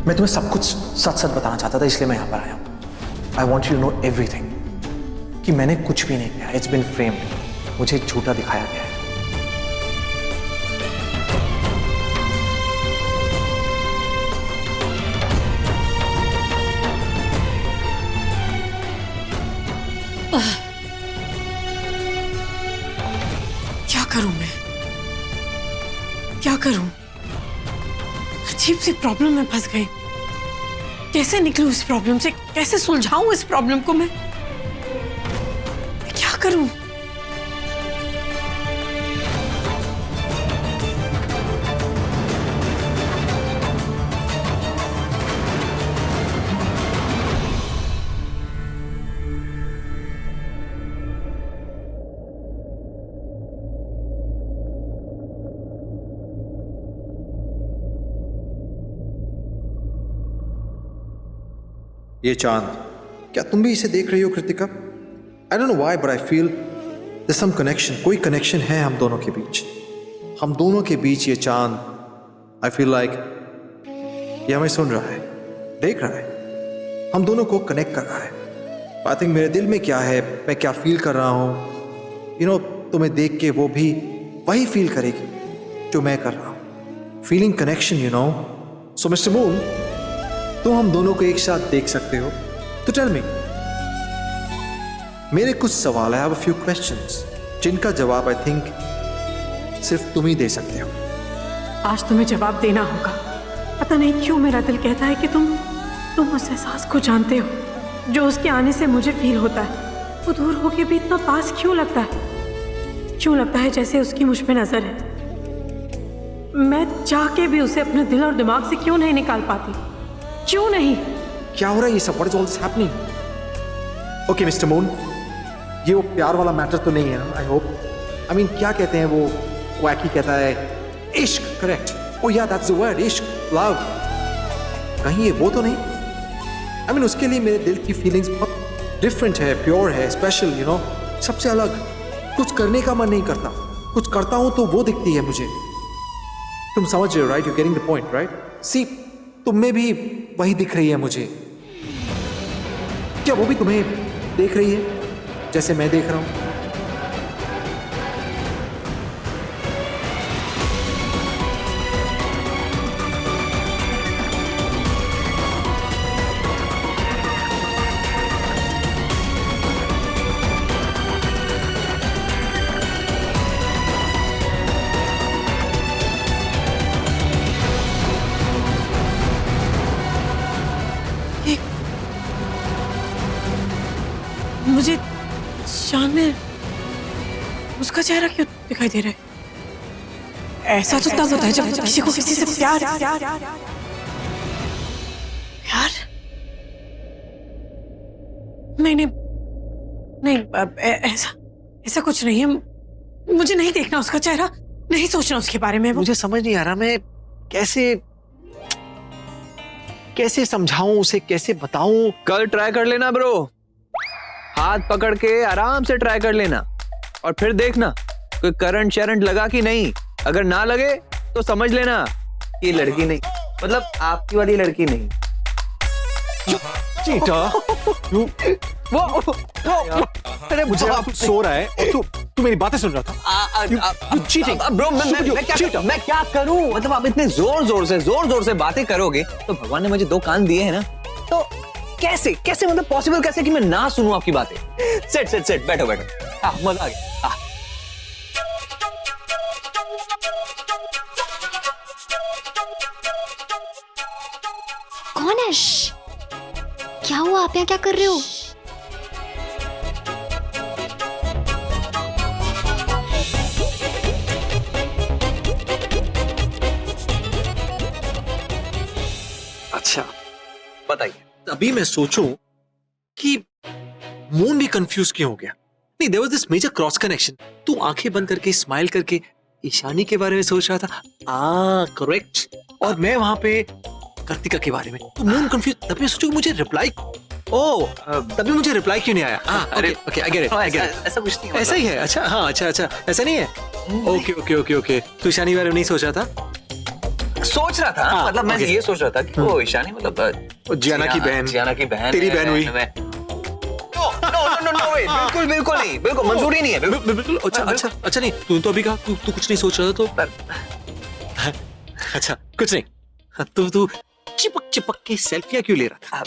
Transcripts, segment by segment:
मैं तुम्हें सब कुछ सच सच बताना चाहता था, इसलिए मैं यहां पर आया हूं। I want you know everything, कि मैंने कुछ भी नहीं किया। इट्स बिन फ्रेम्ड, मुझे झूठा दिखाया गया है। क्या करूं मैं, क्या करूं? अजीब सी प्रॉब्लम में फंस गई। कैसे निकलूं इस प्रॉब्लम से, कैसे सुलझाऊं इस प्रॉब्लम को? मैं क्या करूं? ये चांद, क्या तुम भी इसे देख रही हो Kritika? I don't know why but I feel there some connection, कोई कनेक्शन है हम दोनों के बीच। हम दोनों के बीच ये चांद, आई फील लाइक ये हमें सुन रहा है, देख रहा है, हम दोनों को कनेक्ट कर रहा है। आई थिंक मेरे दिल में क्या है, मैं क्या फील कर रहा हूँ, यू नो, तुम्हें देख के वो भी वही फील करेगी जो मैं कर रहा हूँ। Feeling connection, you know. So mister moon, तुम हम दोनों को एक साथ देख सकते हो, तो टेल मी, मेरे कुछ सवाल है, I have a few questions, जिनका जवाब आई थिंक सिर्फ तुम ही दे सकते हो। आज तुम्हें जवाब देना होगा। पता नहीं क्यों मेरा दिल कहता है कि तुम उस एहसास को जानते हो जो उसके आने से मुझे फील होता है। वो दूर होके भी इतना पास क्यों लगता है? क्यों लगता है जैसे उसकी मुझ पे नजर है। मैं चाह के भी उसे अपने दिल और दिमाग से क्यों नहीं निकाल पाती? क्यों नहीं? क्या हो रहा है ये सब? What is all this happening? Okay mister moon, ये वो प्यार वाला मैटर तो नहीं है ना? I hope. आई मीन, क्या कहते हैं वो एक्की कहता है इश्क, करेक्ट? ओह या, दैट्स द वर्ड, इश्क, लव। कहीं ये वो तो नहीं? आई मीन, उसके लिए मेरे दिल की फीलिंग्स बहुत डिफरेंट है, प्योर है, स्पेशल, यू नो, सबसे अलग। कुछ करने का मन नहीं करता, कुछ करता हूं तो वो दिखती है मुझे। तुम समझ रहे हो, right? You getting the point, right? See, तुम में भी वही दिख रही है मुझे। क्या वो भी तुम्हें देख रही है जैसे मैं देख रहा हूं? मुझे शान में उसका चेहरा क्यों दिखाई दे रहा है? ऐसा तो तब होता है जब किसी को किसी से प्यार नहीं नहीं नहीं, ऐसा कुछ नहीं है। मुझे नहीं देखना उसका चेहरा, नहीं सोचना उसके बारे में। मुझे समझ नहीं आ रहा, मैं कैसे समझाऊं उसे, कैसे बताऊं? कल ट्राई कर लेना ब्रो, हाथ पकड़ के आराम से ट्राई कर लेना, और फिर देखना कोई करंट शरंट लगा कि नहीं। अगर ना लगे तो समझ लेना ये लड़की नहीं, मतलब आपकी वाली लड़की नहीं। चीटा, वो अरे मुझे आप सो रहा है और तू मेरी बातें सुन रहा था। चीटिंग ब्रो, मैं क्या करूं? मतलब आप इतने जोर से बातें करोगे तो भगवान ने मुझे 2 कान दिए हैं ना, तो कैसे मतलब पॉसिबल कैसे कि मैं ना सुनूं आपकी बातें? सेट बैठो मजा आ गया। कौन है? क्या हुआ? आप यहाँ क्या कर रहे हो? अच्छा, बताइए। अभी मैं सोचूं कि मून भी कंफ्यूज क्यों हो गया। नहीं, there was this major cross connection. तू आंखें बंद करके स्माइल करके ईशानी के बारे में सोच रहा था, करेक्ट, और मैं वहां पे कृतिका के बारे में। तो मून कंफ्यूज, तभी मैं सोचूं मुझे रिप्लाई, तभी मुझे रिप्लाई क्यों नहीं आया? Okay, I get it. ऐसा कुछ नहीं, ऐसा ही है? अच्छा, हाँ, अच्छा, ऐसा नहीं है। ओके, तू ईशानी के बारे में नहीं सोच रहा था? सोच रहा था, हाँ, मतलब मैं okay. ये सोच रहा था कि वो ईशानी मतलब जियाना की बहन, जियाना की बहन, तेरी बहन हुई। नो वे, बिल्कुल बिल्कुल नहीं, बिल्कुल मंजूरी नहीं है, बिल्कुल। बिल्कुल। अच्छा नहीं, तू तो अभी कहा तू कुछ नहीं सोच रहा था तो अच्छा कुछ नहीं। तू चिपक के सेल्फियां क्यों ले रहा था?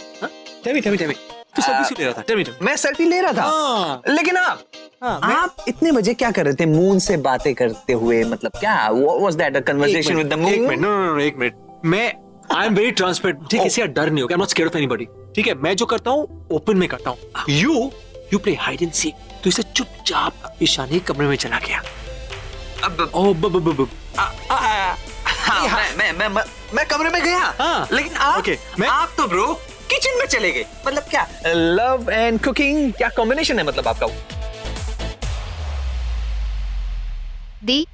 टेल मी तू सेल्फी क्यों ले रहा था? Tell me. मैं सेल्फी ले रहा था, लेकिन आप इतने बजे क्या कर रहे थे मून से बातें करते हुए? मतलब क्या was that a conversation with the moon? एक मिनट, नो एक मिनट। मैं आई एम वेरी ट्रांसपेरेंट, ठीक है? किसी का डर नहीं होगा, I am not scared of anybody, ठीक है? मैं जो करता हूँ ओपन में करता हूँ। You play hide and seek, तो इसे चुपचाप ईशानी कमरे में चला गया। मैं कमरे में गया, हाँ। लेकिन आप तो ब्रो किचन में चले गए। मतलब क्या लव एंड कुकिंग क्या कॉम्बिनेशन है मतलब आपका? दी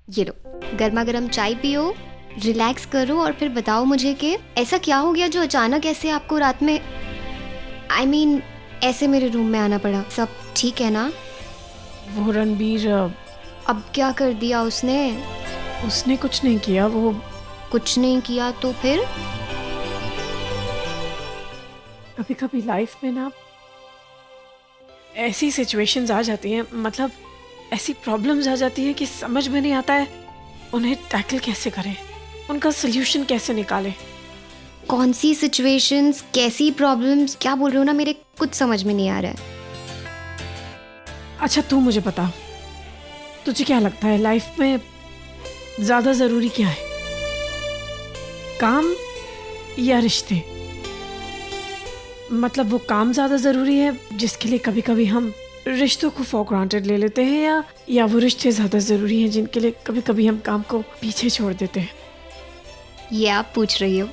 ये लो, गर्मा गर्म चाय पियो, रिलैक्स करो और फिर बताओ मुझे कि ऐसा क्या हो गया जो अचानक ऐसे आपको रात में I mean, ऐसे मेरे रूम में आना पड़ा। सब ठीक है ना? वो रणबीर अब क्या कर दिया उसने? उसने कुछ नहीं किया। वो कुछ नहीं किया तो फिर? कभी कभी लाइफ में ना ऐसी सिचुएशंस आ जाती हैं, मतलब ऐसी प्रॉब्लम्स आ जाती हैं कि समझ में नहीं आता है उन्हें टैकल कैसे करें, उनका सोल्यूशन कैसे निकालें। कौन सी सिचुएशंस, कैसी प्रॉब्लम्स, क्या बोल रहे हो ना? मेरे कुछ समझ में नहीं आ रहा है। अच्छा तू मुझे बता, तुझे क्या लगता है लाइफ में ज्यादा जरूरी क्या है, काम या रिश्ते? मतलब वो काम ज्यादा जरूरी है जिसके लिए कभी कभी हम रिश्तों को फॉर ग्रांटेड ले लेते हैं, या वो रिश्ते ज्यादा जरूरी हैं जिनके लिए कभी कभी हम काम को पीछे छोड़ देते हैं? ये आप पूछ रही हो?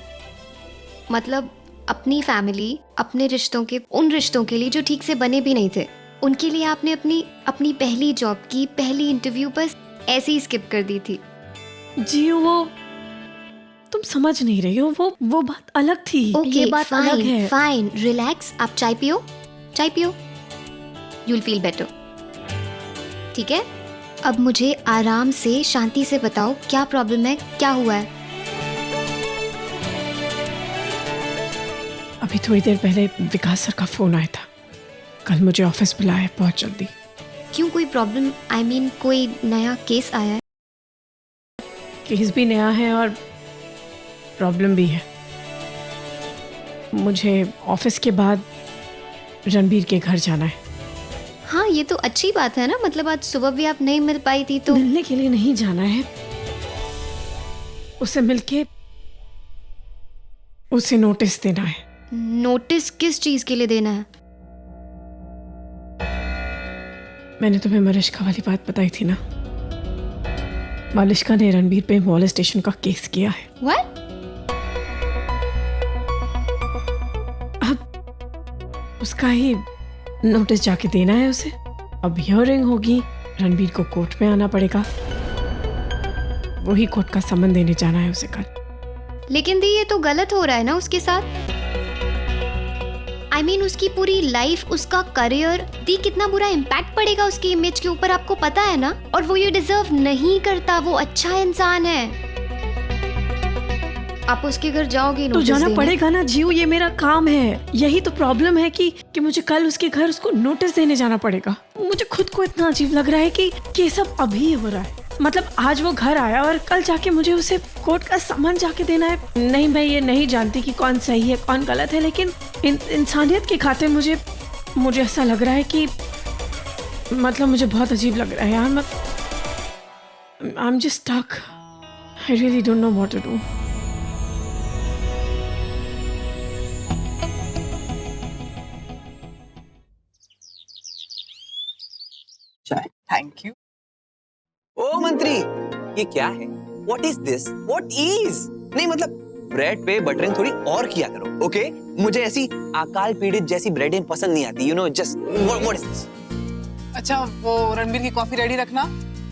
मतलब अपनी फैमिली, अपने रिश्तों के, उन रिश्तों के लिए जो ठीक से बने भी नहीं थे, उनके लिए आपने अपनी पहली जॉब की पहली इंटरव्यू बस ऐसे ही स्किप कर दी थी। जी वो तुम समझ नहीं रही हो, वो बात अलग थी। ये बात अलग है। Fine, relax. आप चाय पियो, you'll feel better, ठीक है? अब मुझे आराम से शांति से बताओ क्या प्रॉब्लम है, क्या हुआ है? अभी थोड़ी देर पहले विकास सर का फोन आया था, कल मुझे ऑफिस बुलाया बहुत जल्दी। क्यों, कोई प्रॉब्लम? I mean, कोई नया केस आया है? केस भी नया है और प्रॉब्लम भी है। मुझे ऑफिस के बाद रणबीर के घर जाना है। हाँ, ये तो अच्छी बात है ना। मतलब आज सुबह भी आप नहीं मिल पाई थी तो? मिलने के लिए नहीं जाना है, उसे मिलके उसे नोटिस देना है। नोटिस किस चीज के लिए देना है? मैंने तुम्हें मलिष्का वाली बात बताई थी ना, मलिष्का ने रणबीर पे मॉलेस्टेशन का केस किया है। What? अब उसका ही नोटिस जाके देना है उसे। अब हियरिंग होगी, रणबीर को कोर्ट में आना पड़ेगा, वही कोर्ट का समन देने जाना है उसे कल। लेकिन दी, ये तो गलत हो रहा है ना उसके साथ। I mean, उसकी पूरी लाइफ, उसका करियर, दी कितना बुरा इम्पैक्ट पड़ेगा उसकी इमेज के ऊपर, आपको पता है ना? और वो ये डिजर्व नहीं करता, वो अच्छा इंसान है। आप उसके घर जाओगे तो जाना पड़ेगा ना जीव, ये मेरा काम है। यही तो प्रॉब्लम है कि मुझे कल उसके घर उसको नोटिस देने जाना पड़ेगा। मुझे खुद को इतना अजीब लग रहा है कि ये सब अभी हो रहा है। मतलब आज वो घर आया और कल जाके मुझे उसे कोर्ट का समन जाके देना है। नहीं, मैं ये नहीं जानती कि कौन सही है कौन गलत है, लेकिन इंसानियत के खाते मुझे ऐसा लग रहा है कि मतलब मुझे बहुत अजीब लग रहा है यार। I am just stuck, I really don't know what to do. Thank you. ओ मंत्री, ये क्या है? What is this? What is? नहीं मतलब ब्रेड पे बटरिंग थोड़ी और किया करो, ओके? मुझे ऐसी अकाल पीड़ित जैसी ब्रेडें पसंद नहीं आती, you know. Just what is this? अच्छा, वो रणबीर की कॉफी रेडी रखना,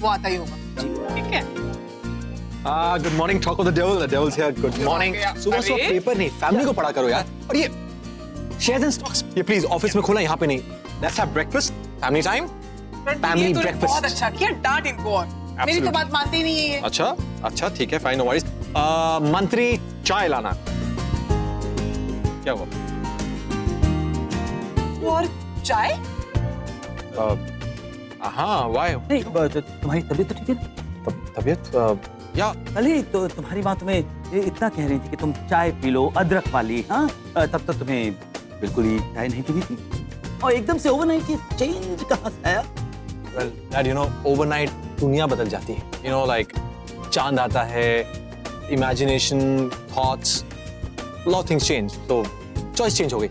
वो आता ही होगा। ठीक है। Good morning, talk of the devil, the devil's here. Good morning. सुबह सुबह पेपर नहीं, फैमिली को पढ़ा करो यार। और ये शेयर्स एंड स्टॉक्स ये प्लीज ऑफिस में खोलना, यहाँ पे नहीं। Let's have breakfast, family time, family breakfast. बहुत अच्छा किया, डांट इनको। और मेरी तो बात मानते ही नहीं है ये। अच्छा अच्छा ठीक है फाइन नो वरीज। मंत्री चाय लाना। क्या हुआ? और चाय? हाँ वाई? नहीं तुम्हारी तबीयत तो ठीक है? तबीयत या कल ही तो तुम्हारी माँ तुम्हें इतना कह रही थी कि तुम चाय पी लो अदरक वाली। हाँ तब तक तुम्हें बिल्कुल ही चाय नहीं पीनी थी और एकदम से ओवरनाइट ये चेंज कहाँ से आया? well dad you know overnight दुनिया बदल जाती है, you know like चांद आता है, imagination thoughts lot of things change, so choice change हो गई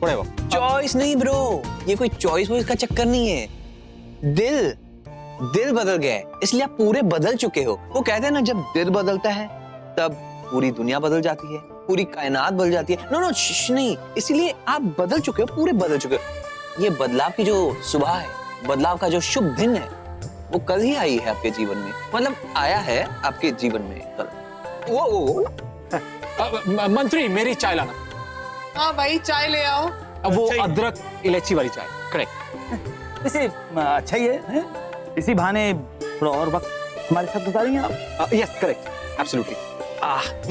whatever। चॉइस नहीं ब्रो, ये कोई चॉइस वॉइस का चक्कर नहीं है। दिल बदल गया है, इसलिए आप पूरे बदल चुके हो। वो कहते हैं ना जब दिल बदलता है तब पूरी दुनिया बदल जाती है, पूरी कायनात बदल जाती है। नो नहीं, इसीलिए आप बदल चुके हो, पूरे बदल चुके हो। ये बदलाव की जो सुबह है, बदलाव का जो शुभ दिन है, वो कल ही आई है आपके जीवन में, मतलब आया है आपके जीवन में कल। वो मंत्री मेरी चाय लाना। हाँ भाई चाय ले आओ। अब वो अदरक इलायची वाली चाय। करेक्ट। वैसे अच्छा ही है? इसी बहाने थोड़ा और वक्त हमारे साथ गुजारेंगे आप? Yes correct absolutely.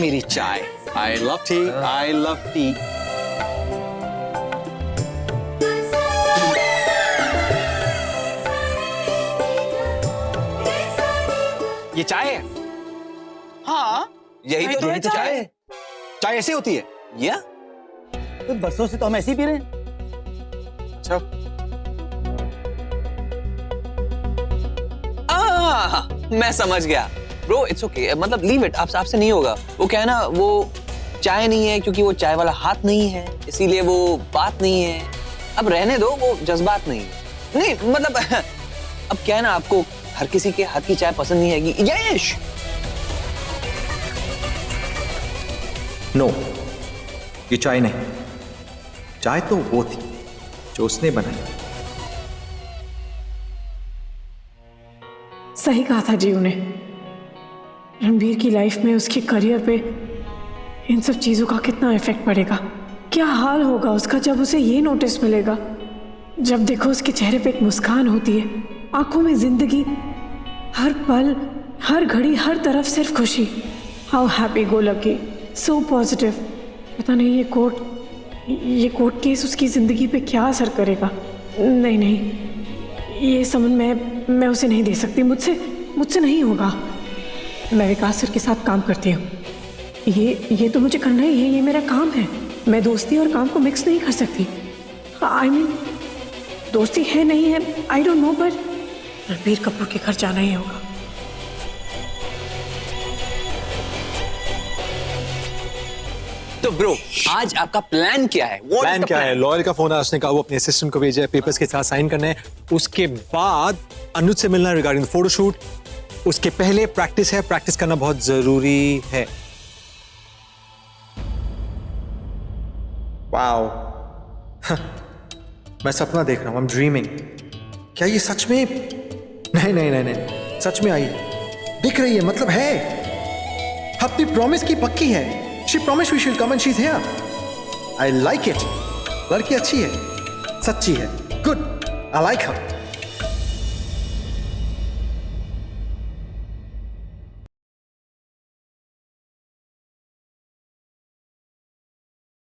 मेरी चाय। I love T. ये चाय है? हाँ यही तो चाय है। चाय ऐसी होती है? या तो बरसों से तो हम ऐसे ही पी रहे हैं। अच्छा मैं समझ गया ब्रो, इट्स ओके, मतलब लीव इट, आपसे नहीं होगा। वो क्या है ना, वो चाय नहीं है क्योंकि वो चाय वाला हाथ नहीं है, इसीलिए वो बात नहीं है। अब रहने दो, वो जज्बात नहीं मतलब अब क्या है ना, आपको हर किसी के हाथ की चाय पसंद नहीं आएगी। यश नो ये चाय नहीं, चाय तो वो थी जो उसने बनाई। सही कहा था जीव ने। रणबीर की लाइफ में, उसके करियर पे इन सब चीज़ों का कितना इफेक्ट पड़ेगा। क्या हाल होगा उसका जब उसे ये नोटिस मिलेगा, जब देखो उसके चेहरे पे एक मुस्कान होती है, आंखों में जिंदगी, हर पल, हर घड़ी, हर तरफ सिर्फ खुशी। How happy go lucky, so positive. पता नहीं ये कोर्ट केस उसकी ज़िंदगी पे क्या असर करेगा। नहीं, ये समझ मैं उसे नहीं दे सकती, मुझसे नहीं होगा। मैं विकास सर के साथ काम करती हूँ, ये तो मुझे करना ही है, ये मेरा काम है। मैं दोस्ती और काम को मिक्स नहीं कर सकती। I mean, दोस्ती है नहीं है आई डोंट नो, पर रणबीर कपूर के घर जाना ही होगा। तो ब्रो आज आपका प्लान क्या है? प्लान क्या है? लॉयर का फोन आया, उसने कहा वो अपने असिस्टेंट को भेजा है, पेपर्स के साथ साइन करने हैं। उसके बाद अनुज से मिलना रिगार्डिंग फोटोशूट। उसके पहले प्रैक्टिस है, प्रैक्टिस करना बहुत जरूरी है। वाओ मैं सपना देख रहा हूँ, आई एम ड्रीमिंग। क्या ये सच में? नहीं, सच में आई दिख रही है, मतलब है। अपनी प्रॉमिस की पक्की है। She promised we shall come and she's here. I like it. लड़की अच्छी है, सच्ची है, good. I like her.